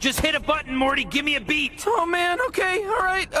Just hit a button, Morty. Give me a beat. Oh man, okay, alright,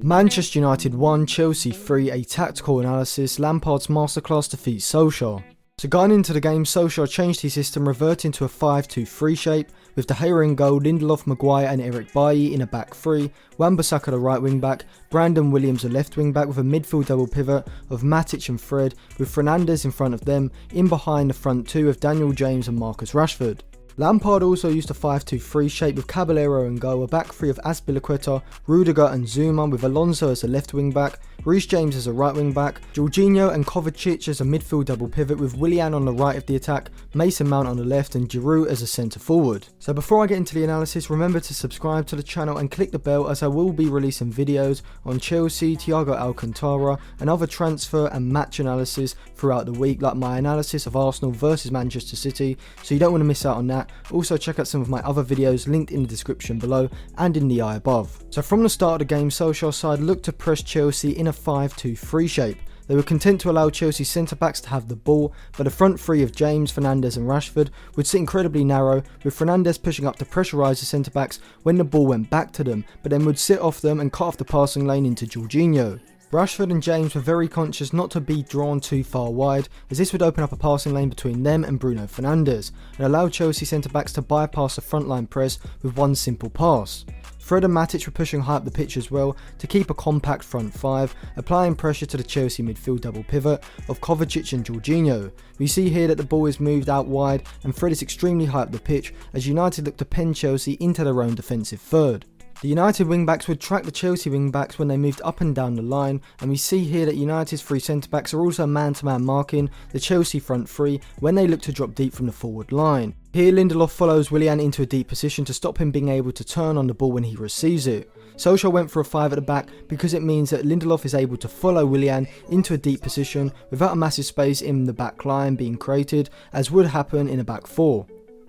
Manchester United 1, Chelsea 3, a tactical analysis. Lampard's masterclass defeats Solskjaer. So going into the game, Solskjaer changed his system, reverting to a 5-2-3 shape, with De Gea in goal, Lindelof, Maguire and Eric Bailly in a back three, Wan-Bissaka the right wing back, Brandon Williams the left wing back, with a midfield double pivot of Matic and Fred, with Fernandes in front of them, in behind the front two of Daniel James and Marcus Rashford. Lampard also used a 5-2-3 shape with Caballero in goal, a back three of Azpilicueta, Rudiger and Nouman, with Alonso as a left wing back, Reece James as a right wing back, Jorginho and Kovacic as a midfield double pivot, with Willian on the right of the attack, Mason Mount on the left and Giroud as a centre forward. So before I get into the analysis, remember to subscribe to the channel and click the bell, as I will be releasing videos on Chelsea, Thiago Alcantara and other transfer and match analysis throughout the week, like my analysis of Arsenal versus Manchester City, so you don't want to miss out on that. Also check out some of my other videos linked in the description below and in the eye above. So from the start of the game, Solskjaer's side looked to press Chelsea in a 5-2-3 shape. They were content to allow Chelsea's centre-backs to have the ball, but the front three of James, Fernandes and Rashford would sit incredibly narrow, with Fernandes pushing up to pressurise the centre-backs when the ball went back to them, but then would sit off them and cut off the passing lane into Jorginho. Rashford and James were very conscious not to be drawn too far wide, as this would open up a passing lane between them and Bruno Fernandes, and allow Chelsea centre-backs to bypass the frontline press with one simple pass. Fred and Matic were pushing high up the pitch as well to keep a compact front five, applying pressure to the Chelsea midfield double pivot of Kovacic and Jorginho. We see here that the ball is moved out wide and Fred is extremely high up the pitch as United look to pen Chelsea into their own defensive third. The United wing-backs would track the Chelsea wing-backs when they moved up and down the line, and we see here that United's three centre-backs are also man-to-man marking the Chelsea front three when they look to drop deep from the forward line. Here Lindelof follows Willian into a deep position to stop him being able to turn on the ball when he receives it. Solskjaer went for a 5 at the back because it means that Lindelof is able to follow Willian into a deep position without a massive space in the back line being created, as would happen in a back four.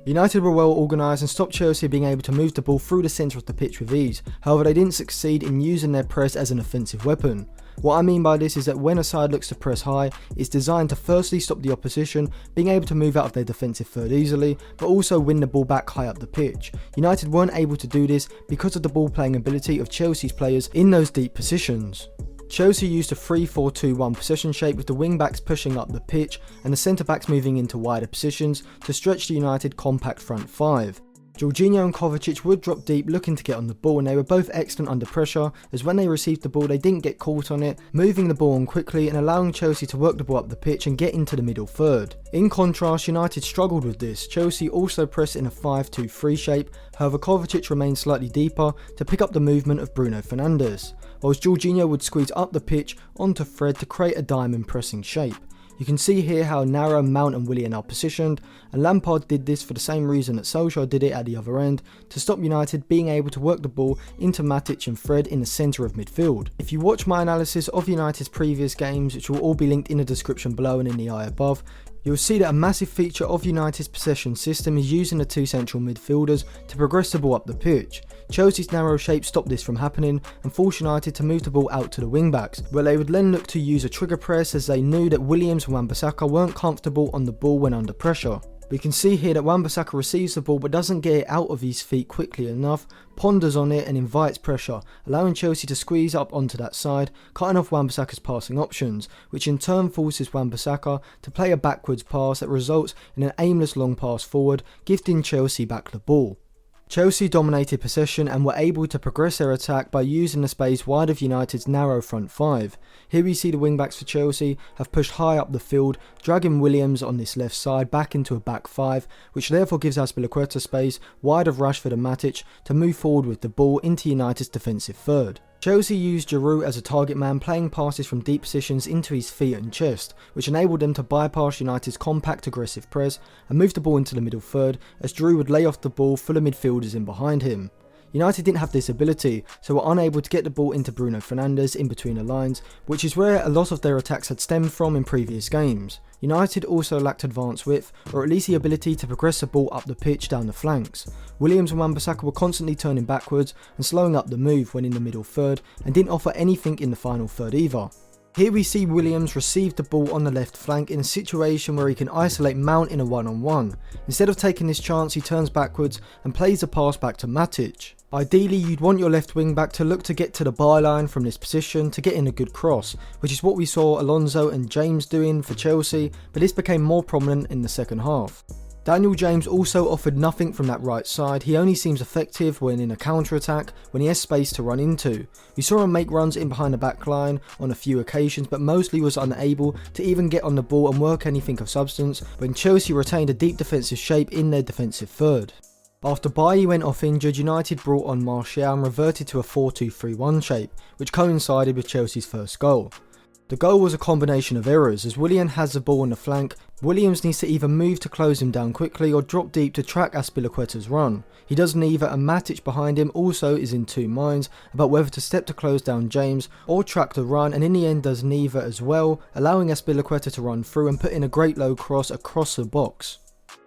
United were well organised and stopped Chelsea being able to move the ball through the centre of the pitch with ease. However, they didn't succeed in using their press as an offensive weapon. What I mean by this is that when a side looks to press high, it's designed to firstly stop the opposition being able to move out of their defensive third easily, but also win the ball back high up the pitch. United weren't able to do this because of the ball playing ability of Chelsea's players in those deep positions. Chelsea used a 3-4-2-1 possession shape with the wing-backs pushing up the pitch and the centre-backs moving into wider positions to stretch the United compact front five. Jorginho and Kovacic would drop deep looking to get on the ball, and they were both excellent under pressure, as when they received the ball they didn't get caught on it, moving the ball on quickly and allowing Chelsea to work the ball up the pitch and get into the middle third. In contrast, United struggled with this. Chelsea also pressed in a 5-2-3 shape, however Kovacic remained slightly deeper to pick up the movement of Bruno Fernandes, whilst Jorginho would squeeze up the pitch onto Fred to create a diamond pressing shape. You can see here how narrow Mount and Willian are positioned, and Lampard did this for the same reason that Solskjaer did it at the other end, to stop United being able to work the ball into Matic and Fred in the centre of midfield. If you watch my analysis of United's previous games, which will all be linked in the description below and in the eye above, you'll see that a massive feature of United's possession system is using the two central midfielders to progress the ball up the pitch. Chelsea's narrow shape stopped this from happening and forced United to move the ball out to the wing-backs, where they would then look to use a trigger press, as they knew that Williams and Wan-Bissaka weren't comfortable on the ball when under pressure. We can see here that Wan-Bissaka receives the ball but doesn't get it out of his feet quickly enough, ponders on it and invites pressure, allowing Chelsea to squeeze up onto that side, cutting off Wan-Bissaka's passing options, which in turn forces Wan-Bissaka to play a backwards pass that results in an aimless long pass forward, gifting Chelsea back the ball. Chelsea dominated possession and were able to progress their attack by using the space wide of United's narrow front five. Here we see the wing-backs for Chelsea have pushed high up the field, dragging Williams on this left side back into a back five, which therefore gives Azpilicueta space wide of Rashford and Matic to move forward with the ball into United's defensive third. Chelsea used Giroud as a target man, playing passes from deep positions into his feet and chest, which enabled them to bypass United's compact aggressive press and move the ball into the middle third, as Giroud would lay off the ball full of midfielders in behind him. United didn't have this ability, so were unable to get the ball into Bruno Fernandes in between the lines, which is where a lot of their attacks had stemmed from in previous games. United also lacked advanced width, or at least the ability to progress the ball up the pitch down the flanks. Williams and Wan-Bissaka were constantly turning backwards and slowing up the move when in the middle third, and didn't offer anything in the final third either. Here we see Williams receive the ball on the left flank in a situation where he can isolate Mount in a one-on-one. Instead of taking this chance, he turns backwards and plays the pass back to Matic. Ideally, you'd want your left wing back to look to get to the byline from this position to get in a good cross, which is what we saw Alonso and James doing for Chelsea, but this became more prominent in the second half. Daniel James also offered nothing from that right side. He only seems effective when in a counter-attack, when he has space to run into. We saw him make runs in behind the back line on a few occasions, but mostly was unable to even get on the ball and work anything of substance when Chelsea retained a deep defensive shape in their defensive third. After Bailly went off injured, United brought on Martial and reverted to a 4-2-3-1 shape, which coincided with Chelsea's first goal. The goal was a combination of errors. As Willian has the ball on the flank, Williams needs to either move to close him down quickly or drop deep to track Azpilicueta's run. He does neither, and Matic behind him also is in two minds about whether to step to close down James or track the run, and in the end does neither as well, allowing Azpilicueta to run through and put in a great low cross across the box.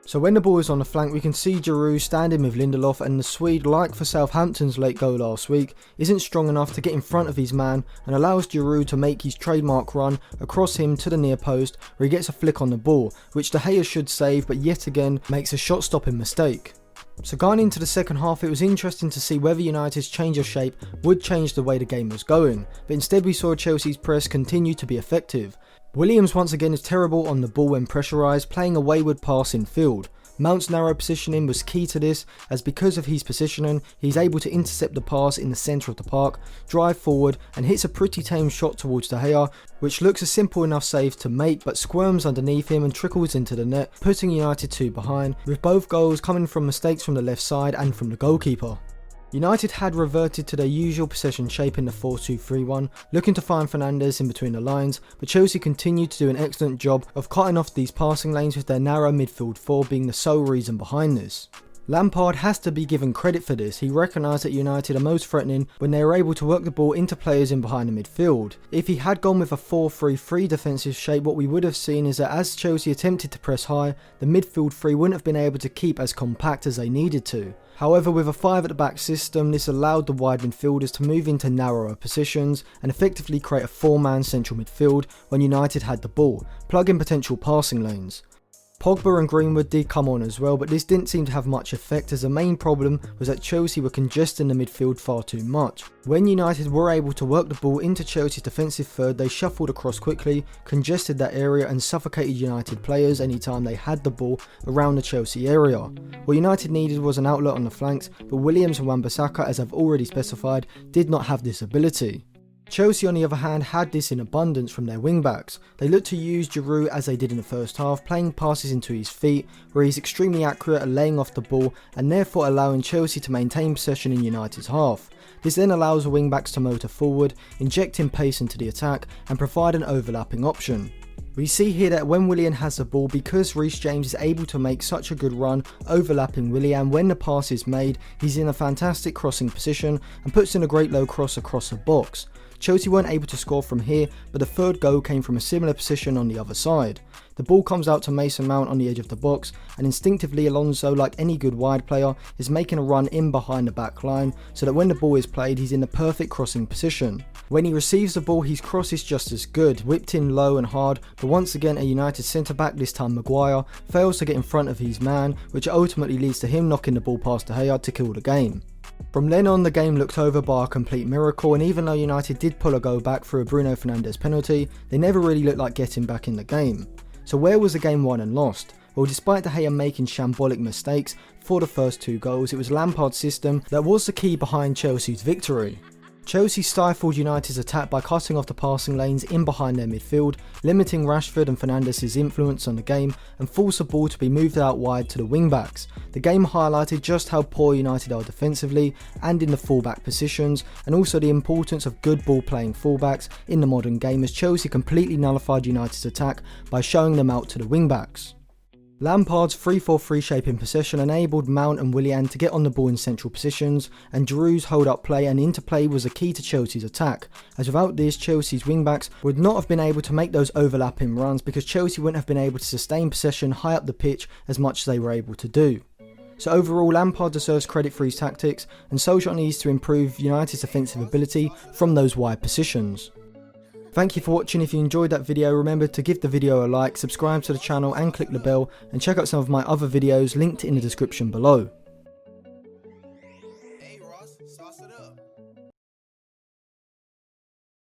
So when the ball is on the flank, we can see Giroud standing with Lindelof, and the Swede, like for Southampton's late goal last week, isn't strong enough to get in front of his man and allows Giroud to make his trademark run across him to the near post where he gets a flick on the ball, which De Gea should save, but yet again makes a shot stopping mistake. So going into the second half, it was interesting to see whether United's change of shape would change the way the game was going, but instead we saw Chelsea's press continue to be effective. Williams once again is terrible on the ball when pressurised, playing a wayward pass in field. Mount's narrow positioning was key to this, as because of his positioning, he's able to intercept the pass in the centre of the park, drive forward and hits a pretty tame shot towards De Gea, which looks a simple enough save to make but squirms underneath him and trickles into the net, putting United 2 behind, with both goals coming from mistakes from the left side and from the goalkeeper. United had reverted to their usual possession shape in the 4-2-3-1, looking to find Fernandes in between the lines, but Chelsea continued to do an excellent job of cutting off these passing lanes, with their narrow midfield four being the sole reason behind this. Lampard has to be given credit for this. He recognised that United are most threatening when they are able to work the ball into players in behind the midfield. If he had gone with a 4-3-3 defensive shape, what we would have seen is that as Chelsea attempted to press high, the midfield three wouldn't have been able to keep as compact as they needed to. However, with a 5 at the back system, this allowed the wide midfielders to move into narrower positions and effectively create a 4-man central midfield when United had the ball, plugging potential passing lanes. Pogba and Greenwood did come on as well, but this didn't seem to have much effect, as the main problem was that Chelsea were congesting the midfield far too much. When United were able to work the ball into Chelsea's defensive third, they shuffled across quickly, congested that area and suffocated United players anytime they had the ball around the Chelsea area. What United needed was an outlet on the flanks, but Williams and Wan-Bissaka, as I've already specified, did not have this ability. Chelsea on the other hand had this in abundance from their wing-backs. They looked to use Giroud as they did in the first half, playing passes into his feet where he's extremely accurate at laying off the ball and therefore allowing Chelsea to maintain possession in United's half. This then allows the wing-backs to motor forward, injecting pace into the attack and provide an overlapping option. We see here that when Willian has the ball, because Reece James is able to make such a good run overlapping Willian, when the pass is made, he's in a fantastic crossing position and puts in a great low cross across the box. Chelsea weren't able to score from here, but the third goal came from a similar position on the other side. The ball comes out to Mason Mount on the edge of the box, and instinctively Alonso, like any good wide player, is making a run in behind the back line so that when the ball is played, he's in the perfect crossing position. When he receives the ball, his cross is just as good, whipped in low and hard, but once again a United centre-back, this time Maguire, fails to get in front of his man, which ultimately leads to him knocking the ball past De Gea to kill the game. From then on, the game looked over by a complete miracle, and even though United did pull a goal back through a Bruno Fernandes penalty, they never really looked like getting back in the game. So where was the game won and lost? Well, despite De Gea making shambolic mistakes for the first 2 goals, it was Lampard's system that was the key behind Chelsea's victory. Chelsea stifled United's attack by cutting off the passing lanes in behind their midfield, limiting Rashford and Fernandes' influence on the game, and forced the ball to be moved out wide to the wing-backs. The game highlighted just how poor United are defensively and in the full-back positions, and also the importance of good ball-playing full-backs in the modern game, as Chelsea completely nullified United's attack by showing them out to the wing-backs. Lampard's 3-4-3 shape in possession enabled Mount and Willian to get on the ball in central positions, and Giroud's hold-up play and interplay was a key to Chelsea's attack, as without this Chelsea's wing-backs would not have been able to make those overlapping runs, because Chelsea wouldn't have been able to sustain possession high up the pitch as much as they were able to do. So overall, Lampard deserves credit for his tactics, and Solskjaer needs to improve United's offensive ability from those wide positions. Thank you for watching. If you enjoyed that video, remember to give the video a like, subscribe to the channel and click the bell, and check out some of my other videos linked in the description below. Hey Ross, sauce it up.